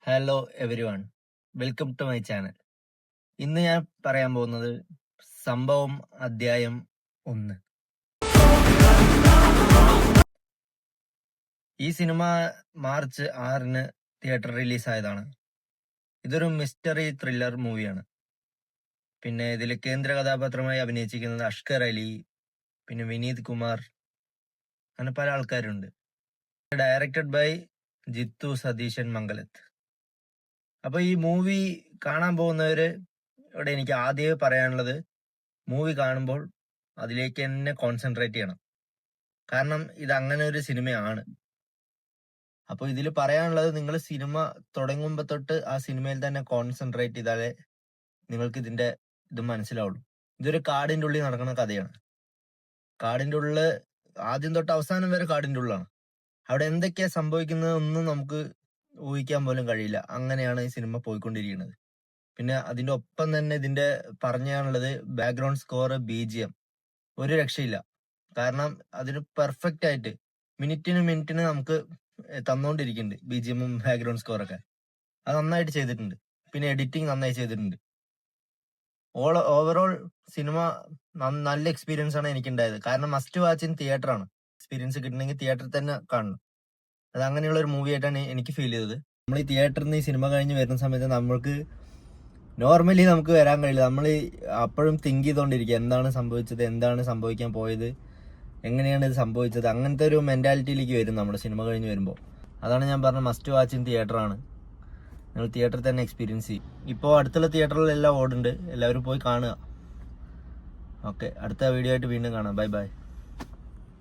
Hello everyone, welcome to my channel. ഇന്ന് ഞാൻ പറയാൻ പോകുന്നത് സംഭവം അധ്യായം 1. ഈ സിനിമ മാർച്ച് 6 തിയേറ്റർ റിലീസായതാണ്. ഇതൊരു മിസ്റ്ററി ത്രില്ലർ മൂവിയാണ്. പിന്നെ ഇതിൽ കേന്ദ്ര കഥാപാത്രമായി അഭിനയിച്ചിരിക്കുന്നത് അഷ്കർ അലി, പിന്നെ വിനീത് കുമാർ, അങ്ങനെ പല ആൾക്കാരുണ്ട്. ഡയറക്റ്റഡ് ബൈ ജിത്തു സതീശൻ മംഗലത്ത്. അപ്പൊ ഈ മൂവി കാണാൻ പോകുന്നവര് ഇവിടെ എനിക്ക് ആദ്യമേ പറയാനുള്ളത്, മൂവി കാണുമ്പോൾ അതിലേക്ക് തന്നെ കോൺസെൻട്രേറ്റ് ചെയ്യണം. കാരണം ഇത് അങ്ങനെ ഒരു സിനിമയാണ്. അപ്പൊ ഇതിൽ പറയാനുള്ളത്, നിങ്ങൾ സിനിമ തുടങ്ങുമ്പോ തൊട്ട് ആ സിനിമയിൽ തന്നെ കോൺസെൻട്രേറ്റ് ചെയ്താലേ നിങ്ങൾക്ക് ഇതിന്റെ ഇത് മനസ്സിലാവുള്ളൂ. ഇതൊരു കാടിന്റെ ഉള്ളിൽ നടക്കുന്ന കഥയാണ്. കാടിന്റെ ഉള്ളില് ആദ്യം തൊട്ട് അവസാനം വരെ കാടിന്റെ ഉള്ളിലാണ്. അവിടെ എന്തൊക്കെയാ സംഭവിക്കുന്നത് ഒന്നും നമുക്ക് ഊഹിക്കാൻ പോലും കഴിയില്ല. അങ്ങനെയാണ് ഈ സിനിമ പോയിക്കൊണ്ടിരിക്കുന്നത്. പിന്നെ അതിന്റെ ഒപ്പം തന്നെ ഇതിന്റെ പറഞ്ഞാണുള്ളത് ബാക്ക്ഗ്രൗണ്ട് സ്കോർ, BGM ഒരു രക്ഷയില്ല. കാരണം അതിന് പെർഫെക്റ്റ് ആയിട്ട് മിനിറ്റിന് നമുക്ക് തന്നോണ്ടിരിക്കുന്നുണ്ട് BGMും ബാക്ക്ഗ്രൗണ്ട് സ്കോറൊക്കെ. അത് നന്നായിട്ട് ചെയ്തിട്ടുണ്ട്. പിന്നെ എഡിറ്റിംഗ് നന്നായി ചെയ്തിട്ടുണ്ട്. ഓവറോൾ സിനിമ നല്ല എക്സ്പീരിയൻസ് ആണ് എനിക്കുണ്ടായത്. കാരണം മസ്റ്റ് വാച്ച് ഇൻ തിയേറ്റർ ആണ്. എക്സ്പീരിയൻസ് കിട്ടണമെങ്കിൽ തിയേറ്ററിൽ തന്നെ കാണണം. അത് അങ്ങനെയുള്ള ഒരു മൂവി ആയിട്ടാണ് എനിക്ക് ഫീൽ ചെയ്തത്. നമ്മൾ ഈ തിയേറ്ററിൽ നിന്ന് ഈ സിനിമ കഴിഞ്ഞ് വരുന്ന സമയത്ത് നമ്മൾക്ക് നോർമലി നമുക്ക് വരാൻ കഴിയില്ല. നമ്മൾ അപ്പോഴും തിങ്ക് ചെയ്തുകൊണ്ടിരിക്കുക, എന്താണ് സംഭവിക്കാൻ പോയത്, എങ്ങനെയാണ് ഇത് സംഭവിച്ചത്. അങ്ങനത്തെ ഒരു മെന്റാലിറ്റിയിലേക്ക് വരും നമ്മൾ സിനിമ കഴിഞ്ഞ് വരുമ്പോൾ. അതാണ് ഞാൻ പറഞ്ഞ മസ്റ്റ് വാച്ച് ഇൻ തിയേറ്റർ ആണ്. നിങ്ങൾ തിയേറ്ററിൽ തന്നെ എക്സ്പീരിയൻസ് ചെയ്യും. ഇപ്പോൾ അടുത്തുള്ള തിയേറ്ററിലെല്ലാം ഓടുന്നുണ്ട്, എല്ലാവരും പോയി കാണുക. ഓക്കെ, അടുത്ത വീഡിയോ ആയിട്ട് വീണ്ടും കാണാം. Bye bye.